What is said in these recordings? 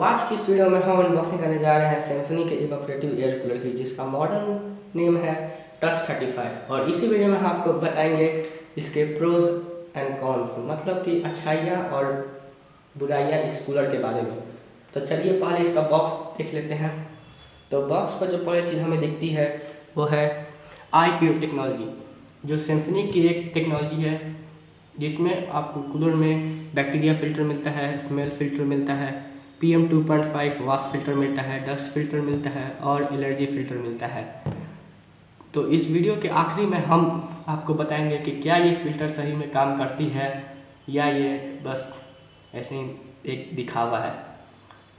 तो आज की इस वीडियो में हम अनबॉक्सिंग करने जा रहे हैं सिम्फनी के इवेपोरेटिव एयर कूलर की, जिसका मॉडल नेम है टच 35। और इसी वीडियो में हम आपको बताएंगे इसके प्रोज एंड कॉन्स, मतलब कि अच्छाइयाँ और बुराइयाँ इस कूलर के बारे में। तो चलिए पहले इसका बॉक्स देख लेते हैं। तो बॉक्स पर जो पहली चीज़ हमें दिखती है वो है iPure टेक्नोलॉजी, जो सिम्फनी की एक टेक्नोलॉजी है जिसमें आपको कूलर में बैक्टीरिया फ़िल्टर मिलता है, स्मेल फ़िल्टर मिलता है, PM 2.5 वाश फ़िल्टर मिलता है, डस्ट फ़िल्टर मिलता है और एलर्जी फ़िल्टर मिलता है। तो इस वीडियो के आखिरी में हम आपको बताएंगे कि क्या ये फ़िल्टर सही में काम करती है या ये बस ऐसे ही एक दिखावा है।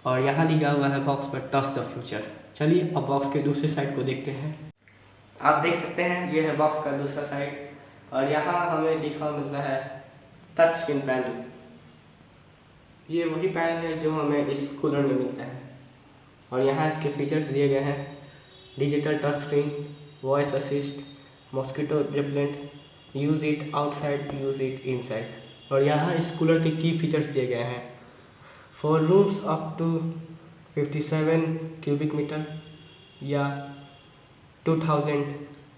और यहाँ लिखा हुआ है बॉक्स पर टच द फ्यूचर। चलिए अब बॉक्स के दूसरे साइड को देखते हैं। आप देख सकते हैं ये है बॉक्स का दूसरा साइड, और यहाँ हमें लिखा मिलता है टच स्क्रीन पैनल। ये वही पैनल है जो हमें इस कूलर में मिलता है। और यहाँ इसके फीचर्स दिए गए हैं: digital touch screen, voice assist, mosquito repellent, use it outside, use it inside. और यहाँ इस कूलर के की फीचर्स दिए गए हैं: for rooms up to 57 cubic metre या 2000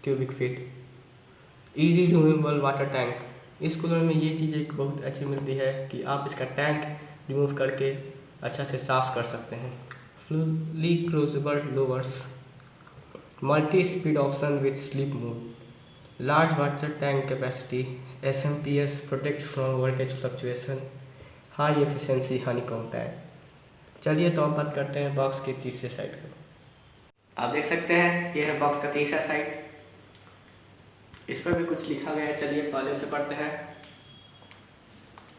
cubic feet, easy removable water tank. इस कूलर में ये चीज़ एक बहुत अच्छी मिलती है कि आप इसका टैंक रिमूव करके अच्छा से साफ़ कर सकते हैं। Fully closable louvers, multi speed option with sleep mode, large water tank capacity, SMPS protects from voltage fluctuation, high efficiency honeycomb tag. चलिए तो अब बात करते हैं बॉक्स के तीसरे साइड का। आप देख सकते हैं ये है बॉक्स का तीसरा साइड। इस पर भी कुछ लिखा गया है, चलिए पहले उसे पढ़ते हैं।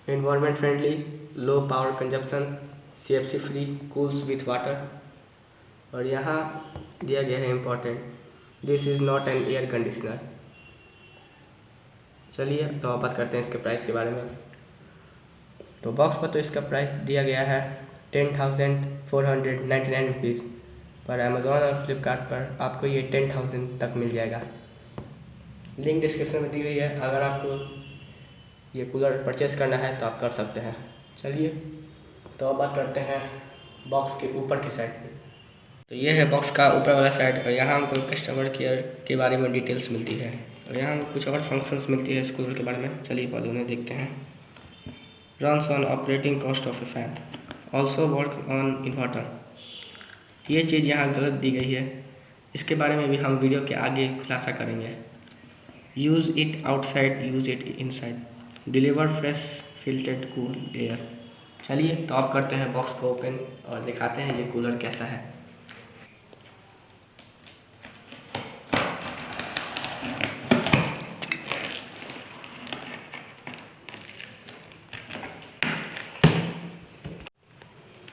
Environment friendly, low power consumption, CFC free, cools with water. और यहाँ दिया गया है important, this is not an air conditioner. चलिए तो अब बात करते हैं इसके प्राइस के बारे में। तो बॉक्स पर तो इसका प्राइस दिया गया है 10,499 रुपीज़, पर अमेज़ॉन और फ्लिपकार्ट पर आपको ये 10,000 तक मिल जाएगा। लिंक डिस्क्रिप्शन में दी गई है, अगर आपको ये कूलर परचेज़ करना है तो आप कर सकते हैं। चलिए तो अब बात करते हैं बॉक्स के ऊपर की साइड पे। तो ये है बॉक्स का ऊपर वाला साइड, और यहाँ हमको कस्टमर केयर के बारे में डिटेल्स मिलती है, और यहाँ हमको कुछ और फंक्शंस मिलती है इस कूलर के बारे में। चलिए पहले उन्हें देखते हैं। Runs on operating cost of A fan, also work on inverter. ये चीज़ यहाँ गलत दी गई है, इसके बारे में भी हम वीडियो के आगे खुलासा करेंगे। Use it outside, use it inside, deliver fresh filtered cool air. चलिए तो आप करते हैं बॉक्स को ओपन और दिखाते हैं ये कूलर कैसा है।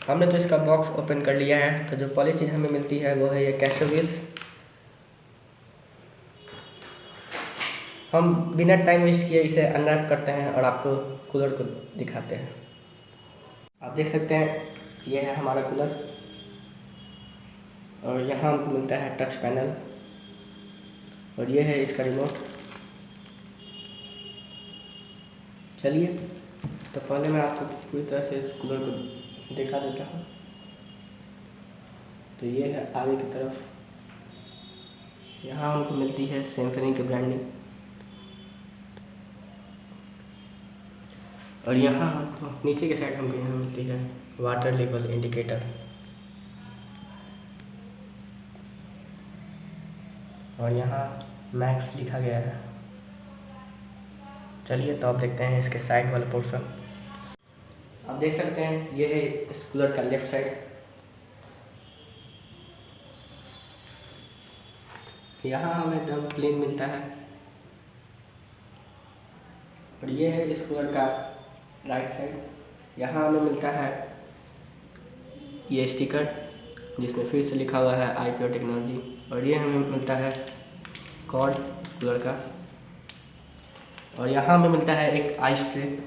हमने तो इसका बॉक्स ओपन कर लिया है। तो जो पहली चीज़ हमें मिलती है वो है ये कैस्टर व्हील्स। हम बिना टाइम वेस्ट किए इसे अनरैप करते हैं और आपको कूलर को दिखाते हैं। आप देख सकते हैं ये है हमारा कूलर, और यहाँ हमको मिलता है टच पैनल, और ये है इसका रिमोट। चलिए तो पहले मैं आपको पूरी तरह से इस कूलर को दिखा देता हूँ। तो ये है आगे की तरफ, यहाँ हमको मिलती है सिम्फनी की ब्रांडिंग, और यहाँ हमको नीचे के साइड हमको यहाँ मिलती है वाटर लेवल इंडिकेटर, और यहाँ मैक्स लिखा गया है। चलिए तो आप देखते हैं इसके साइड वाला पोर्शन। आप देख सकते हैं ये है इस कूलर का लेफ्ट साइड। यहाँ हमें एकदम प्लेन मिलता है, और ये है इस कूलर का राइट साइड। यहाँ हमें मिलता है ये स्टिकर जिसमें फिर से लिखा हुआ है iPure टेक्नोलॉजी, और ये हमें मिलता है कॉर्ड इस कूलर का, और यहाँ हमें मिलता है एक आइस ट्रे।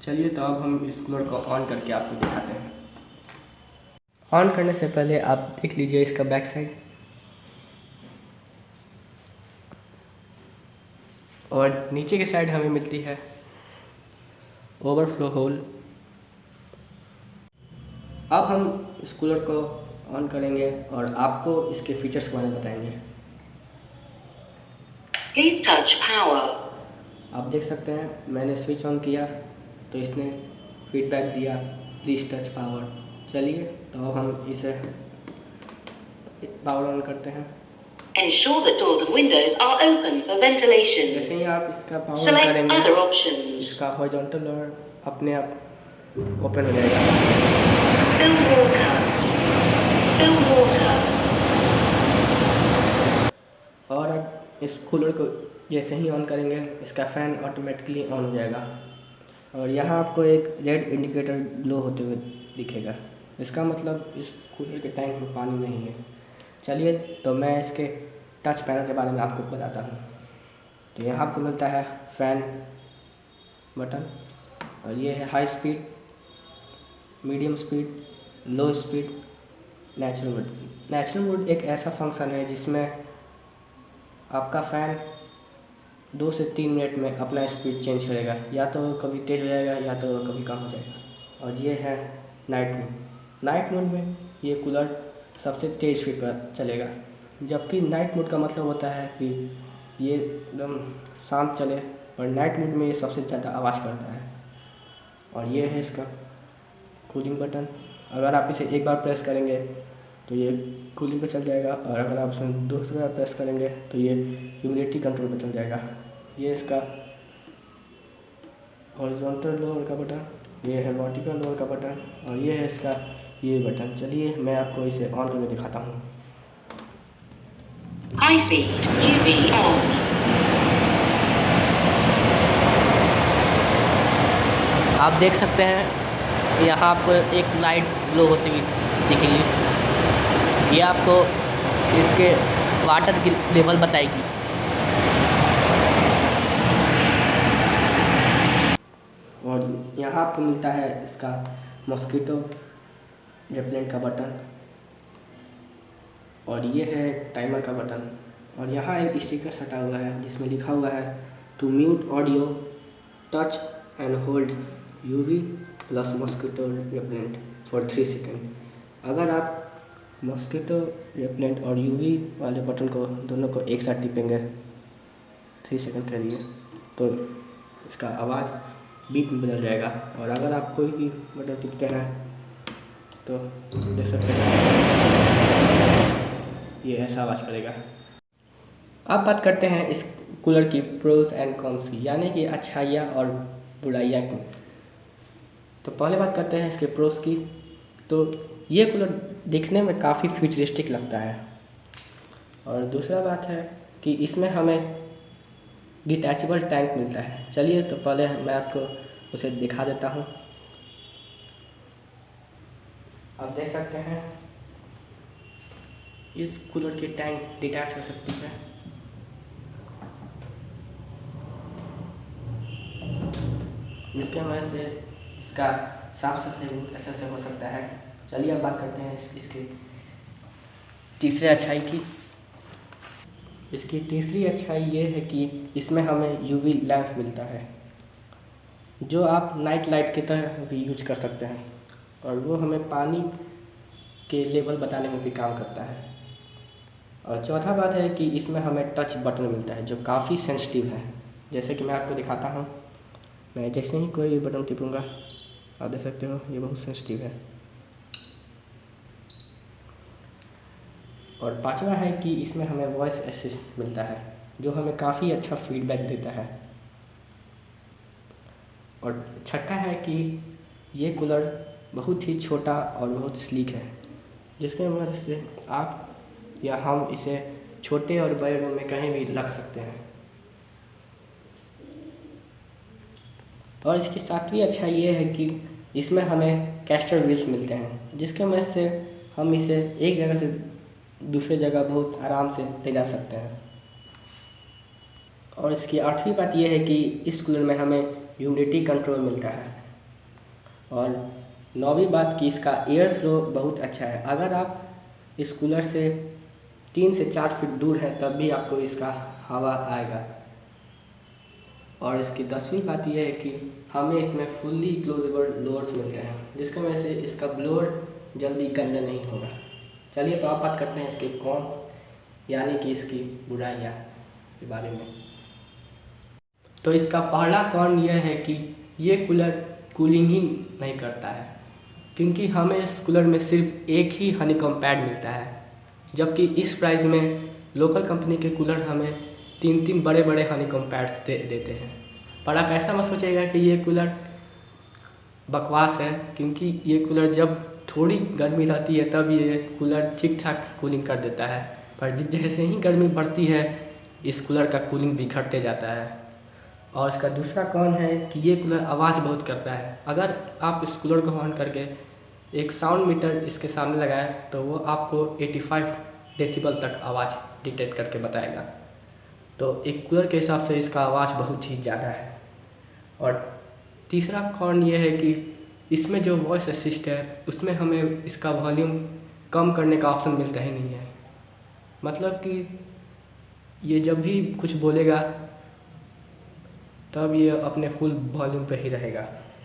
चलिए तो अब हम इस कूलर को ऑन करके आपको दिखाते हैं। ऑन करने से पहले आप देख लीजिए इसका बैक साइड, और नीचे की साइड हमें मिलती है ओवरफ्लो होल, अब हम इस कूलर को ऑन करेंगे और आपको इसके फीचर्स के बारे में बताएंगे। Please touch power. आप देख सकते हैं मैंने स्विच ऑन किया तो इसने फीडबैक दिया प्लीज़ टच पावर। चलिए तो अब हम इसे पावर ऑन करते हैं। Ensure that doors and windows are open for ventilation. जैसे ही आप इसका पावर ऑन Select करेंगे other options. इसका हॉरिजॉन्टल डोर अपने आप ओपन हो जाएगा। Fill water. Fill water. और अब इस कूलर को जैसे ही ऑन करेंगे इसका फ़ैन ऑटोमेटिकली ऑन हो जाएगा और यहाँ आपको एक रेड इंडिकेटर ग्लो होते हुए दिखेगा। इसका मतलब इस कूलर के टैंक में पानी नहीं है। चलिए तो मैं इसके टच पैनल के बारे में आपको बताता हूँ। तो यहाँ आपको मिलता है फ़ैन बटन और ये है हाई स्पीड, मीडियम स्पीड, लो speed, natural mode. Natural mode एक ऐसा फंक्शन है जिसमें आपका फ़ैन 2 से 3 मिनट में अपना स्पीड चेंज करेगा, या तो कभी तेज़ हो जाएगा या तो कभी कम हो जाएगा। और ये है नाइट मोड। नाइट मोड में ये कूलर सबसे तेज़ स्पीड पर चलेगा, जबकि नाइट मोड का मतलब होता है कि ये एकदम शांत चले, और नाइट मोड में ये सबसे ज़्यादा आवाज़ करता है। और ये है इसका कूलिंग बटन। अगर आप इसे एक बार प्रेस करेंगे तो ये कूलिंग पे चल जाएगा, और अगर आप इसे दूसरी बार प्रेस करेंगे तो ये ह्यूमिडिटी कंट्रोल पे चल जाएगा। ये इसका हॉरिजॉन्टल लोअर का बटन, ये है वर्टिकल लोअर का बटन, और ये है इसका ये बटन। चलिए मैं आपको इसे ऑन करके दिखाता हूँ। High speed UV on. आप देख सकते हैं यहाँ आपको एक लाइट ग्लो होती हुई दिखेगी। ये आपको इसके वाटर की लेवल बताएगी। और यहाँ आपको मिलता है इसका मॉस्किटो रेपेलेंट का बटन, और ये है टाइमर का बटन। और यहाँ एक स्टिकर सटा हुआ है जिसमें लिखा हुआ है to mute audio touch and hold UV plus mosquito repellent for 3 second. अगर आप मॉस्किटो रेपेलेंट और यूवी वाले बटन को दोनों को एक साथ टिपेंगे 3 सेकेंड के लिए तो इसका आवाज़ बीप में बदल जाएगा। और अगर आप कोई भी बटन टिपते हैं तो देख सकते हैं ये ऐसा आवाज़ करेगा। अब बात करते हैं इस कूलर की प्रोज एंड कॉन्स की, यानी कि अच्छाइयाँ और बुराइयाँ की। तो पहले बात करते हैं इसके प्रोज की। तो ये कूलर दिखने में काफ़ी फ्यूचरिस्टिक लगता है, और दूसरा बात है कि इसमें हमें डिटैचेबल टैंक मिलता है। चलिए तो पहले मैं आपको उसे दिखा देता हूँ। आप देख सकते हैं इस कूलर की टैंक डिटैच हो सकती है। जिसके वजह से इसका साफ सफाई बहुत अच्छे से हो सकता है। चलिए अब बात करते हैं इसके तीसरे अच्छाई की। इसकी तीसरी अच्छाई ये है कि इसमें हमें यूवी लैंप मिलता है, जो आप नाइट लाइट की तरह भी यूज कर सकते हैं, और वो हमें पानी के लेवल बताने में भी काम करता है। और चौथा बात है कि इसमें हमें टच बटन मिलता है जो काफ़ी सेंसिटिव है। जैसे कि मैं आपको दिखाता हूँ, मैं जैसे ही कोई बटन टिपूँगा आप देख सकते हो ये बहुत सेंसिटिव है। और पांचवा है कि इसमें हमें वॉइस असिस्ट मिलता है जो हमें काफ़ी अच्छा फीडबैक देता है। और छठा है कि ये कूलर बहुत ही छोटा और बहुत स्लीक है, जिसके वजह से आप या हम इसे छोटे और बड़े रूम में कहीं भी रख सकते हैं। और इसकी सातवीं अच्छाई ये है कि इसमें हमें कैस्टर व्हील्स मिलते हैं, जिसके वजह से हम इसे एक जगह से दूसरे जगह बहुत आराम से ले जा सकते हैं। और इसकी आठवीं बात यह है कि इस कूलर में हमें ह्यूमिडिटी कंट्रोल मिलता है। और नौवीं बात कि इसका एयर थ्रो बहुत अच्छा है। अगर आप इस कूलर से 3 से 4 फीट दूर हैं तब भी आपको इसका हवा आएगा। और इसकी 10वीं बात यह है कि हमें इसमें फुल्ली क्लोजेबल ब्लोअर्स मिलते हैं, जिसकी वजह से इसका ब्लोअर जल्दी गंदा नहीं होगा। चलिए तो आप बात करते हैं इसके कॉन्स यानी कि इसकी बुराइयाँ के बारे में। तो इसका पहला कॉन यह है कि ये कूलर कूलिंग ही नहीं करता है, क्योंकि हमें इस कूलर में सिर्फ एक ही हनीकॉम्ब पैड मिलता है, जबकि इस प्राइस में लोकल कंपनी के कूलर हमें 3 बड़े बड़े हनीकॉम्ब पैड्स देते हैं। पर आप ऐसा मत सोचिएगा कि ये कूलर बकवास है, क्योंकि ये कूलर जब थोड़ी गर्मी रहती है तब ये कूलर ठीक ठाक कूलिंग कर देता है, पर जैसे ही गर्मी बढ़ती है इस कूलर का कूलिंग बिखरते जाता है। और इसका दूसरा कौन है कि ये कूलर आवाज़ बहुत करता है। अगर आप इस कूलर को ऑन करके एक साउंड मीटर इसके सामने लगाएं तो वो आपको 85 डेसिबल तक आवाज़ डिटेक्ट करके बताएगा। तो एक कूलर के हिसाब से इसका आवाज़ बहुत ही ज़्यादा है। और तीसरा कौन ये है कि इसमें जो वॉइस असिस्ट है उसमें हमें इसका वॉल्यूम कम करने का ऑप्शन मिलता ही नहीं है। मतलब कि ये जब भी कुछ बोलेगा तब ये अपने फुल वॉल्यूम पे ही रहेगा।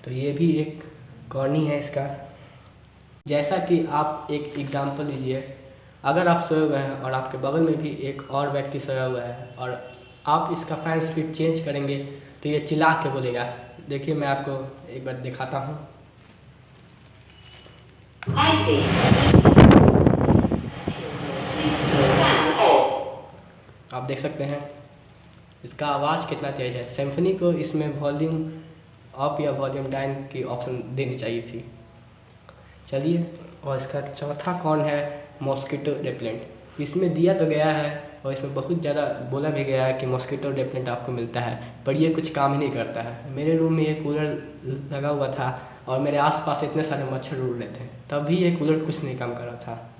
तो ये भी एक कॉर्नी है इसका। जैसा कि आप एक एग्जांपल लीजिए, अगर आप सोए हुए हैं और आपके बगल में भी एक और व्यक्ति सोया हुआ है और आप इसका फैन स्पीड चेंज करेंगे तो ये चिल्ला के बोलेगा। देखिए मैं आपको एक बार दिखाता हूँ। आप देख सकते हैं इसका आवाज़ कितना तेज़ है। सिम्फनी को इसमें वॉल्यूम अप या वॉल्यूम डाउन की ऑप्शन देनी चाहिए थी। चलिए, और इसका चौथा कौन है मॉस्किटो रेपेलेंट। इसमें दिया तो गया है और इसमें बहुत ज़्यादा बोला भी गया है कि मॉस्किटो रेपेलेंट आपको मिलता है, पर ये कुछ काम ही नहीं करता है। मेरे रूम में ये कूलर लगा हुआ था और मेरे आसपास इतने सारे मच्छर उड़ रहे थे, तब भी ये कूलर कुछ नहीं काम कर रहा था।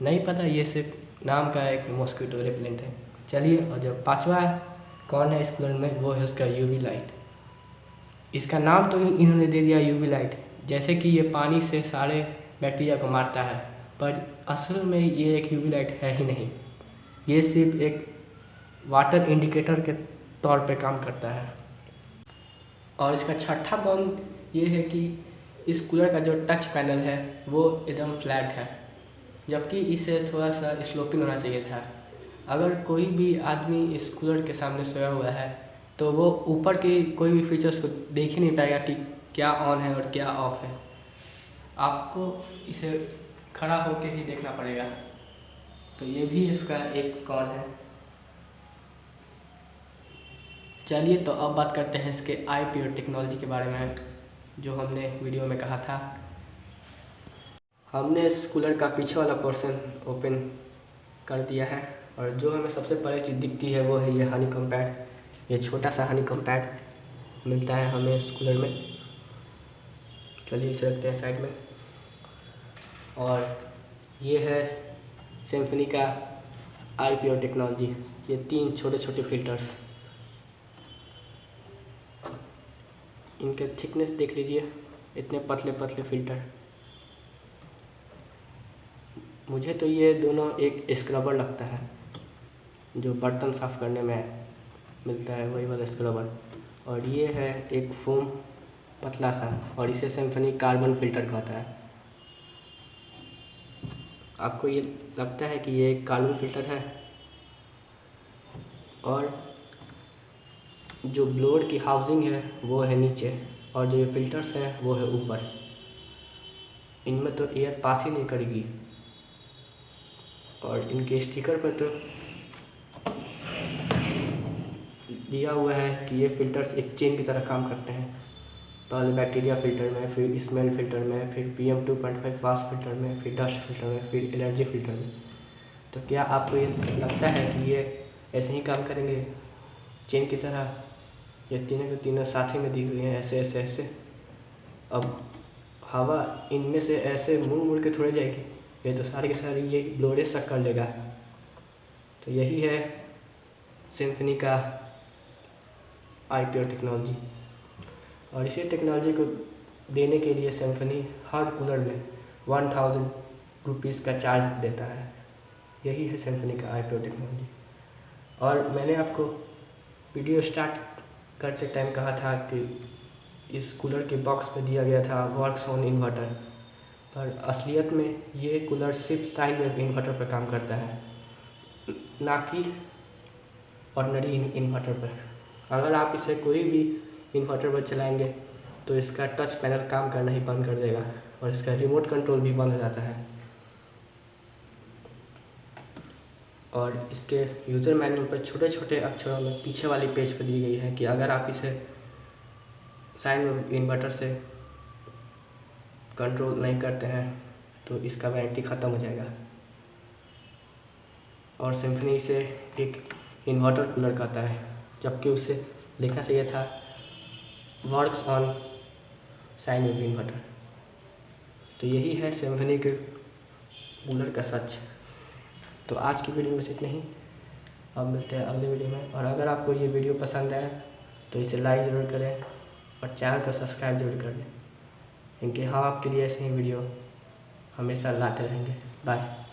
नहीं पता, ये सिर्फ नाम का एक मॉस्किटो रेपेलेंट है। चलिए, और जो पाँचवा कौन है इस कूलर में वो है उसका यूवी लाइट। इसका नाम तो इन्होंने दे दिया यूवी लाइट, जैसे कि ये पानी से सारे बैक्टीरिया को मारता है, पर असल में ये एक यूवी लाइट है ही नहीं। ये सिर्फ एक वाटर इंडिकेटर के तौर पे काम करता है। और इसका छठा कौन ये है कि इस कूलर का जो टच पैनल है वो एकदम फ्लैट है, जबकि इसे थोड़ा सा स्लोपिंग होना चाहिए था। अगर कोई भी आदमी इस कूलर के सामने सोया हुआ है तो वो ऊपर के कोई भी फीचर्स को देख ही नहीं पाएगा कि क्या ऑन है और क्या ऑफ है। आपको इसे खड़ा होकर ही देखना पड़ेगा। तो ये भी इसका एक कौन है। चलिए, तो अब बात करते हैं इसके IPO टेक्नोलॉजी के बारे में, जो हमने वीडियो में कहा था। हमने इस कूलर का पीछे वाला पोर्शन ओपन कर दिया है और जो हमें सबसे पहले चीज़ दिखती है वो है ये हनीकॉम्ब पैड। ये छोटा सा हनीकॉम्ब पैड मिलता है हमें इस कूलर में। चलिए इसे रखते हैं साइड में। और ये है सिम्फनी का IPO टेक्नोलॉजी। ये 3 छोटे छोटे फिल्टर्स, इनके थिकनेस देख लीजिए, इतने पतले पतले फिल्टर। मुझे तो ये दोनों एक स्क्रबर लगता है, जो बर्तन साफ़ करने में मिलता है वही वाला स्क्रबर। और ये है एक फोम पतला सा, और इसे सिम्फनी कार्बन फिल्टर कहता है। आपको ये लगता है कि ये एक कार्बन फिल्टर है, और जो ब्लोअर की हाउसिंग है वो है नीचे, और जो ये फिल्टर्स हैं वो है ऊपर। इनमें तो एयर पास ही नहीं करेगी। और इनके स्टिकर पर तो दिया हुआ है कि ये फिल्टर्स एक चेन की तरह काम करते हैं। पहले बैक्टीरिया फ़िल्टर में, फिर स्मेल फ़िल्टर में, फिर PM 2.5 फास्ट फिल्टर में, फिर डस्ट फिल्टर में, फिर एलर्जी फ़िल्टर में। तो क्या आपको ये लगता है कि ये ऐसे ही काम करेंगे चेन की तरह? ये तीनों के तीनों साथ ही में दी हुई हैं, ऐसे ऐसे ऐसे। अब हवा इनमें से ऐसे मुड़ के थोड़े जाएगी, ये तो सारी की सारी ये ब्लोअर सक कर लेगा। तो यही है सिम्फनी का IPO टेक्नोलॉजी। और इसी टेक्नोलॉजी को देने के लिए सिम्फनी हर कूलर में 1000 रुपीज़ का चार्ज देता है। यही है सिम्फनी का IPO टेक्नोलॉजी। और मैंने आपको वीडियो स्टार्ट करते टाइम कहा था कि इस कूलर के बॉक्स में दिया गया था वर्क्स ऑन इन्वर्टर, और असलियत में ये कूलर सिर्फ साइन वेव इन्वर्टर पर काम करता है, ना कि ऑर्डिनरी इन्वर्टर पर। अगर आप इसे कोई भी इन्वर्टर पर चलाएंगे तो इसका टच पैनल काम करना ही बंद कर देगा और इसका रिमोट कंट्रोल भी बंद हो जाता है। और इसके यूज़र मैनुअल पर छोटे छोटे अक्षरों में पीछे वाली पेज पर दी गई है कि अगर आप इसे साइन वेव इन्वर्टर से कंट्रोल नहीं करते हैं तो इसका वारंटी ख़त्म हो जाएगा। और सिम्फनी इसे एक इन्वर्टर कूलर कहता है, जबकि उसे लिखना चाहिए था works on sine wave inverter. तो यही है सिम्फनी के कूलर का सच। तो आज की वीडियो में बस इतना ही, अब मिलते हैं अगले वीडियो में। और अगर आपको ये वीडियो पसंद आए तो इसे लाइक ज़रूर करें और चैनल को सब्सक्राइब जरूर कर लें, क्योंकि हम आपके लिए ऐसे ही वीडियो हमेशा लाते रहेंगे। बाय।